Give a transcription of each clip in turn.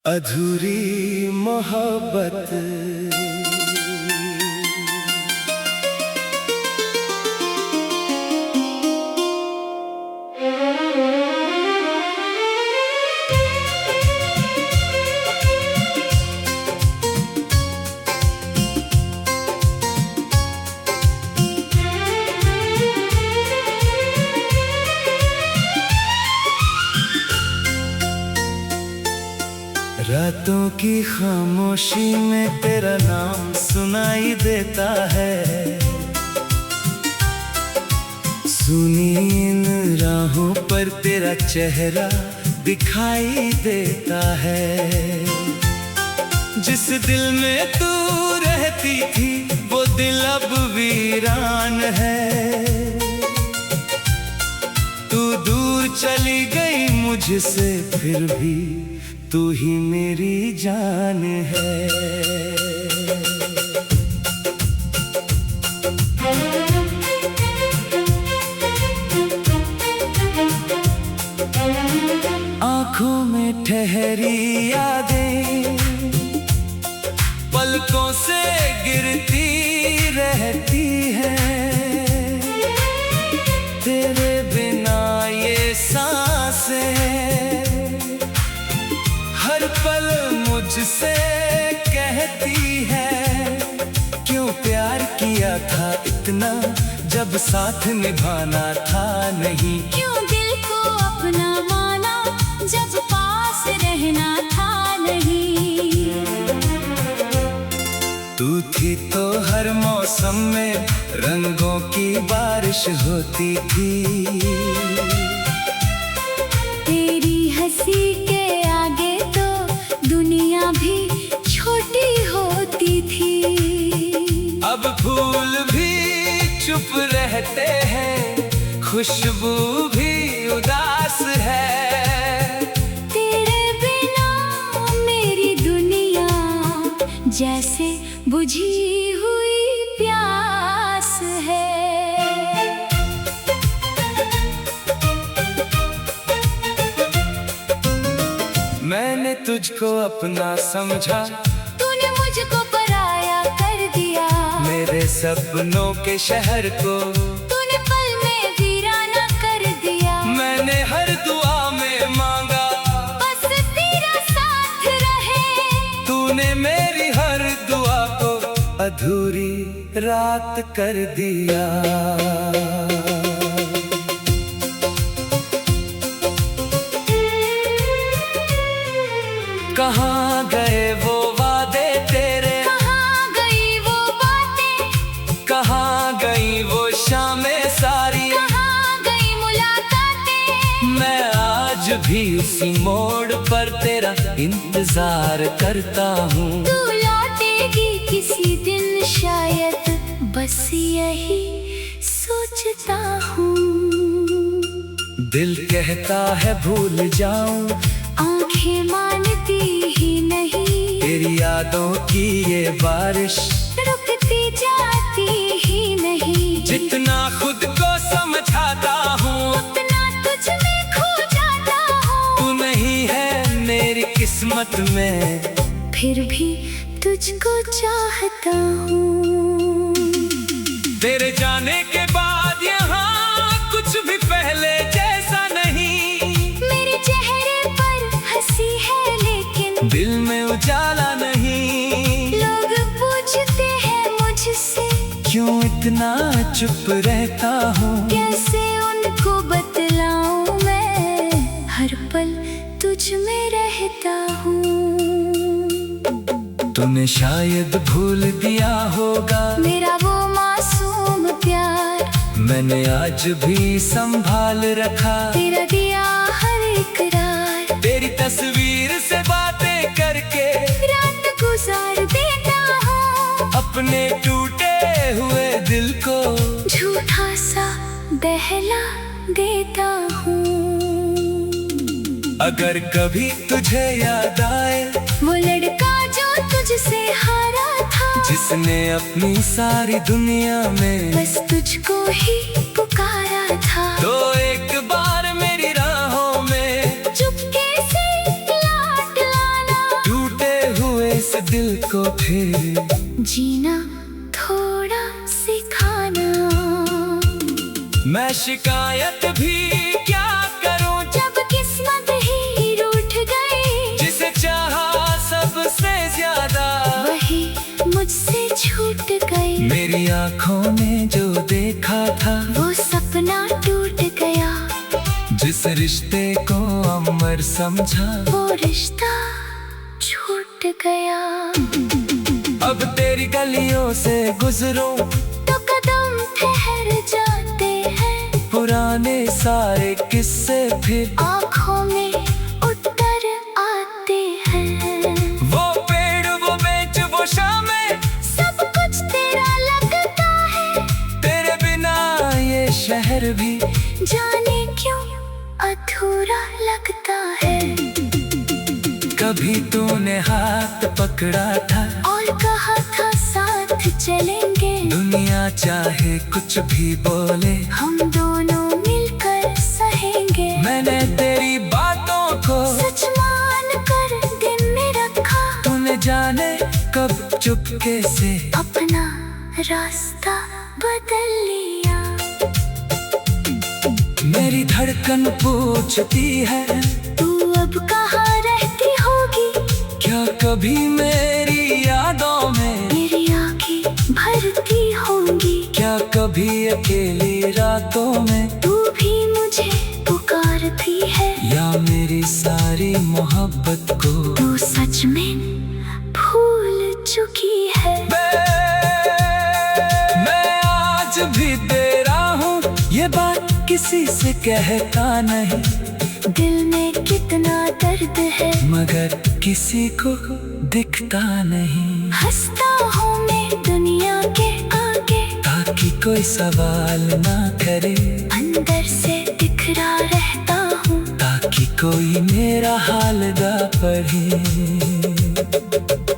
अधूरी मोहब्बत। रातों की खामोशी में तेरा नाम सुनाई देता है। सुनी इन राहों पर तेरा चेहरा दिखाई देता है। जिस दिल में तू रहती थी वो दिल अब वीरान है। तू दूर चली गई मुझसे फिर भी तू ही मेरी जान है। आँखों में ठहरी यादें पलकों से गिरती रहती हैं। तेरे बिना ये सांसें हर पल मुझसे कहती है, क्यों प्यार किया था इतना जब साथ निभाना था नहीं। क्यों दिल को अपना माना जब पास रहना था नहीं। तू थी तो हर मौसम में रंगों की बारिश होती थी। तेरी हंसी के आगे तो दुनिया भी छोटी होती थी। अब फूल भी चुप रहते हैं, खुशबू भी उदास है। तेरे बिना मेरी दुनिया जैसे बुझी हुई प्यास है। मैंने तुझको अपना समझा, तूने मुझको पराया कर दिया। मेरे सपनों के शहर को तूने पल में वीराना कर दिया। मैंने हर दुआ में मांगा बस तेरा साथ रहे। तूने मेरी हर दुआ को अधूरी रात कर दिया। कहाँ गए वो वादे तेरे, कहाँ गई वो बातें, कहाँ गई वो शामें सारी। कहाँ गई मुलाकातें। मैं आज भी उसी मोड़ पर तेरा इंतजार करता हूँ। तू लौटेगी किसी दिन शायद, बस यही सोचता हूँ। दिल कहता है भूल जाऊं, आंखें मानती ही नहीं। तेरी यादों की ये बारिश रुकती जाती ही नहीं। जितना खुद को समझाता हूँ उतना तुझ में खो जाता हूँ। तू नहीं है मेरी किस्मत में, फिर भी तुझको चाहता हूँ। तेरे जाने के बाद यहाँ कुछ भी पहले जैसा नहीं। मेरे चेहरे पर हंसी है लेकिन दिल में उजाला नहीं। लोग पूछते हैं मुझसे क्यों इतना चुप रहता हूँ। कैसे उनको बतलाऊं मैं, हर पल तुझ में रहता हूँ। तूने शायद भूल दिया होगा मेरा वो मासूम प्यार, मैंने आज भी संभाल रखा। तेरा दिया हर इकरार। तेरी तस्वीर से बातें करके रात गुजार देता हूँ। अपने टूटे हुए दिल को झूठा सा बहला देता हूँ। अगर कभी तुझे याद आए वो लड़का जो तुझसे हारा था, जिसने अपनी सारी दुनिया में बस तुझको ही पुकारा था। तो एक बार मेरी राहों में चुपके से लौट लाना। दिल को फिर जीना थोड़ा सिखाना। मैं शिकायत भी क्या करूं जब किस्मत ही रूठ गई, जिसे चाहा सबसे ज्यादा वही मुझसे छूट गई। मेरी आंखों ने जो देखा था वो सपना टूट गया, जिस रिश्ते को अमर समझा वो रिश्ता छूट गया। अब तेरी गलियों से गुजरूं तो कदम ठहर जाते हैं, पुराने सारे किस्से फिर आँखों में उतर आते हैं। वो पेड़ वो बेंच वो शामें सब कुछ तेरा लगता है, तेरे बिना ये शहर भी जाने क्यों अधूरा लगता है। कभी तूने हाथ पकड़ा था और कहा था साथ चलेंगे, दुनिया चाहे कुछ भी बोले हम दोनों मिलकर सहेंगे। मैंने तेरी बातों को सच मान कर दिन में रखा, तूने जाने कब चुपके से अपना रास्ता बदल लिया। मेरी धड़कन पूछती है तू अब कहाँ रहती होगी, क्या कभी मेरी यादों में मेरी आँखें भरती होंगी। क्या कभी अकेली रातों में तू भी मुझे पुकारती है, या मेरी सारी मोहब्बत को तू सच में भूल चुकी है। मैं आज भी तेरा हूँ, ये बात किसी से कहता नहीं, दिल में कितना दर्द है मगर किसी को दिखता नहीं। हंसता हूँ मैं दुनिया के आगे, ताकि कोई सवाल ना करे, अंदर से बिखरा रहता हूँ, ताकि कोई मेरा हाल ना पढ़े।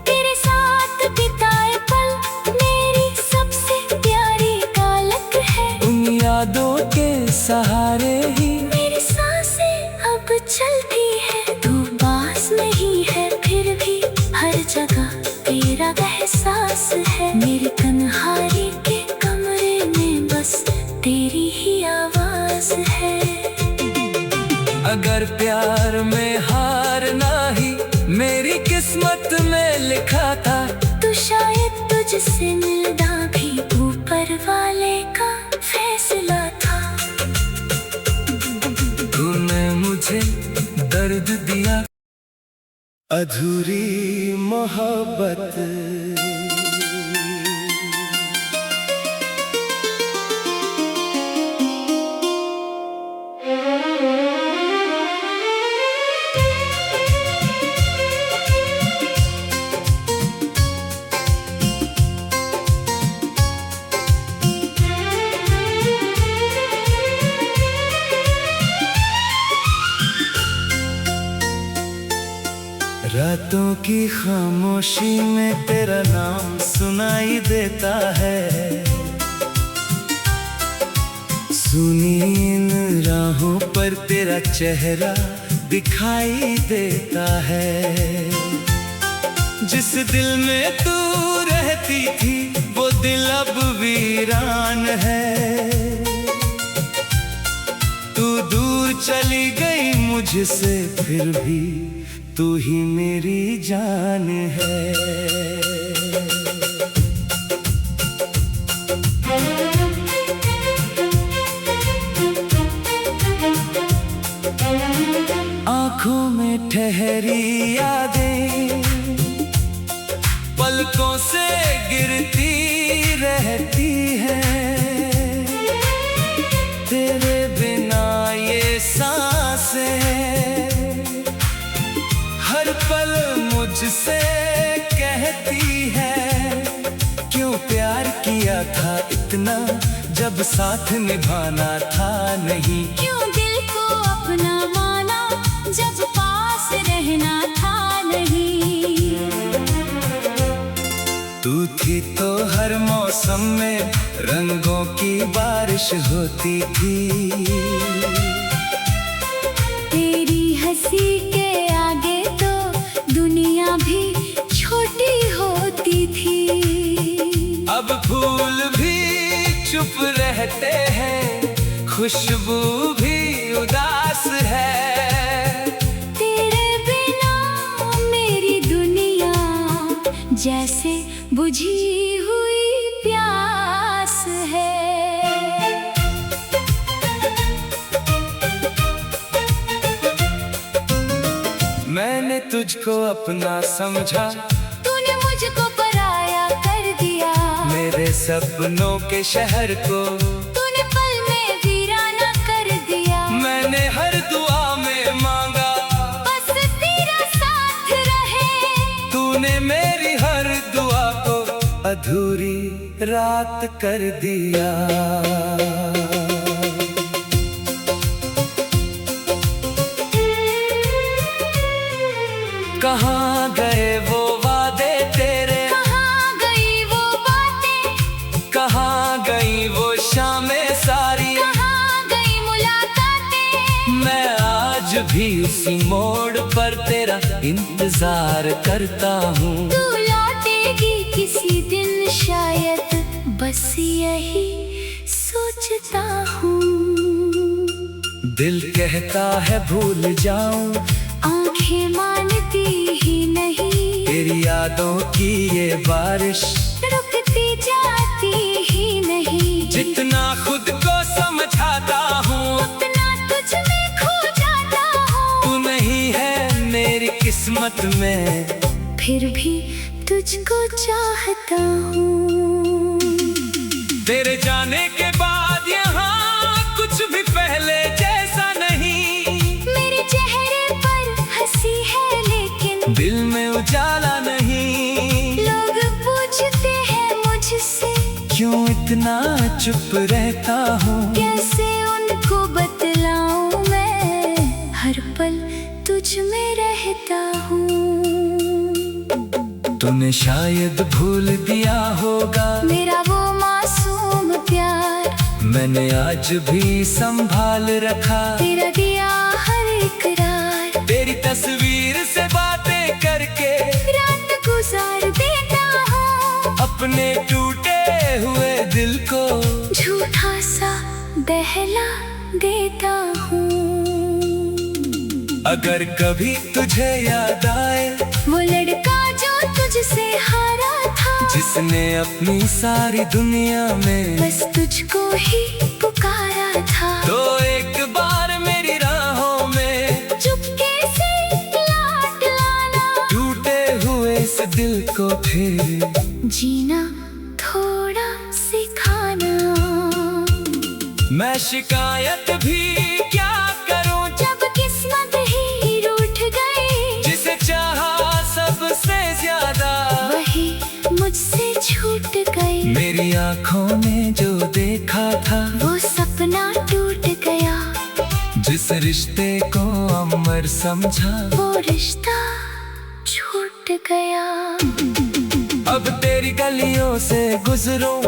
तेरे साथ बिताए पल मेरी सबसे प्यारी कालक है। उन यादों के सहारे ही मेरी सांसें अब चलती है, तू पास नहीं है फिर भी हर जगह तेरा एहसास है। मेरी तन्हाई के कमरे में बस तेरी ही आवाज है। अगर प्यार में हारना ही मेरी किस्मत में लिखा था, तो शायद तुझसे मिलना भी ऊपर वाले का फैसला था। तूने मुझे दर्द दिया, अधूरी मोहब्बत। रातों की खामोशी में तेरा नाम सुनाई देता है, सुनी इन राहों पर तेरा चेहरा दिखाई देता है। जिस दिल में तू रहती थी वो दिल अब वीरान है। तू दूर चली गई मुझसे फिर भी तू ही मेरी जान है। आँखों में ठहरी यादें पलकों से गिरती रहती है, तेरे बिना ये सांसें हर पल मुझसे कहती है, क्यों प्यार किया था इतना जब साथ निभाना था नहीं। क्यों दिल को अपना माना जब पास रहना था नहीं। तू थी तो हर मौसम में रंगों की बारिश होती थी, तेरी हंसी के आगे तो दुनिया भी छोटी चुप रहते हैं, खुशबू भी उदास है। तेरे बिना मेरी दुनिया जैसे बुझी हुई प्यास है। मैंने तुझको अपना समझा, तूने मुझको पराया कर दिया। मेरे सपनों के शहर को तूने पल में वीराना कर दिया। मैंने हर दुआ में मांगा, बस तेरा साथ रहे। तूने मेरी हर दुआ को अधूरी रात कर दिया। कहाँ गए वो वादे तेरे, कहाँ गई वो बातें, कहाँ गई वो शामें सारी, कहाँ गई मुलाकातें। मैं आज भी उसी मोड़ पर तेरा इंतजार करता हूँ। तू लौटेगी किसी दिन शायद, बस यही सोचता हूँ। दिल कहता है भूल जाऊं, आंखें मानती ही नहीं। तेरी यादों की ये बारिश रुकती जाती ही नहीं। जितना खुद को समझाता हूँ, उतना तुझ में खो जाता हूँ। तू नहीं है मेरी किस्मत में, फिर भी तुझको चाहता हूँ। तेरे जाने के बाद यहाँ कुछ भी पहले जैसा नहीं। मेरे चेहरे पर हंसी है लेकिन दिल में उजाला नहीं। लोग पूछते हैं मुझसे, क्यों इतना चुप रहता हूँ। कैसे उनको बतलाऊं मैं, हर पल तुझ में रहता हूँ। तूने शायद भूल दिया होगा मेरा वो मासूम प्यार, मैंने आज भी संभाल रखा। तेरा दिया हर इकरार। तेरी तस्वीर से बातें करके रात गुजार देता हूँ। अपने टूटे हुए दिल को झूठा सा बहला देता हूँ। अगर कभी तुझे याद आए वो लड़का जो तुझसे हारा था, जिसने अपनी सारी दुनिया में बस तुझको ही पुकारा था। तो एक बार मेरी राहों में चुपके से लौट लाना, टूटे हुए इस दिल को फिर जीना थोड़ा सिखाना। मैं शिकायत भी क्या करूं, जब किस्मत ही रूठ गई, जिसे चाहा सबसे ज्यादा वही मुझसे छूट गई। मेरी आंखों ने जो देखा था, वो सपना टूट गया। जिस रिश्ते को अमर समझा, वो रिश्ता छूट गया। अब तेरी गलियों से गुजरूं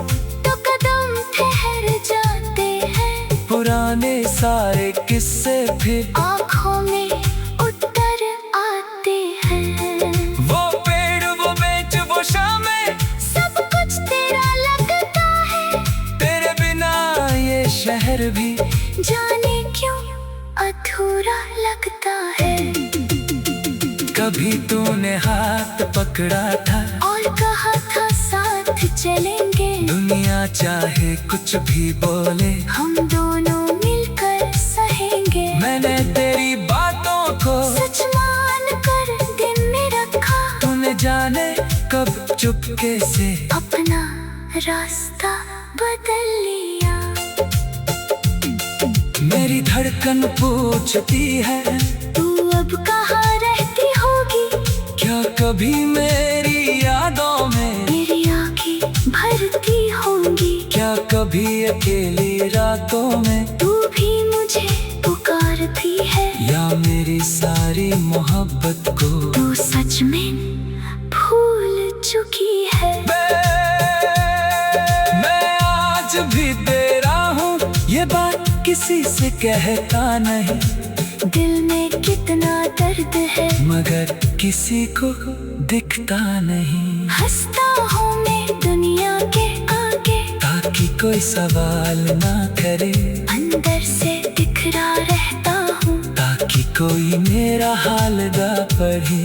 तो कदम ठहर जाते हैं, पुराने सारे किस्से फिर आँखों में उतर आते हैं। वो पेड़ वो बेंच वो शामें, सब कुछ तेरा लगता है। तेरे बिना ये शहर भी जाने क्यों अधूरा लगता है। कभी तूने हाथ पकड़ा था और कहा था साथ चलेंगे। दुनिया चाहे कुछ भी बोले, हम दोनों मिलकर सहेंगे। मैंने तेरी बातों को सच मान कर दिन में रखा, तूने जाने कब चुपके से अपना रास्ता बदल लिया। मेरी धड़कन पूछती है, तू अब कहाँ रहती होगी। क्या कभी मेरी यादों में मेरी आँखें भरती होंगी। क्या कभी अकेली रातों में तू भी मुझे पुकारती है, या मेरी सारी मोहब्बत को तू सच में भूल चुकी है। मैं आज भी तेरा हूँ, ये बात किसी से कहता नहीं। दिल में कितना दर्द है, मगर किसी को दिखता नहीं। हंसता हूँ मैं दुनिया के आगे, ताकि कोई सवाल ना करे, अंदर से बिखरा रहता हूँ ताकि कोई मेरा हाल ना पढ़े।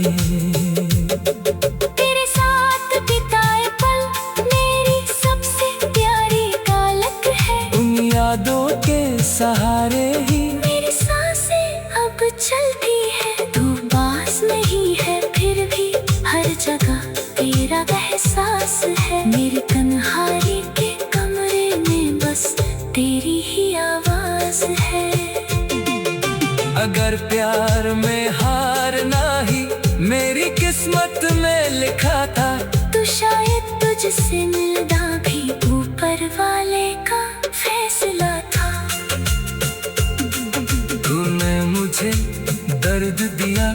तेरे साथ बिताए पल मेरी सबसे प्यारी कालक है। उन यादों के सहारे ही मेरी सांसें अब चलती है। तू पास नहीं है फिर भी हर जगह तेरा एहसास है। मेरी तन्हाई के कमरे में बस तेरी ही आवाज है। अगर प्यार में हारना ही मेरी किस्मत में लिखा था, तो शायद तुझसे मिलना भी ऊपर वाले का फैसला था। तूने मुझे दर्द दिया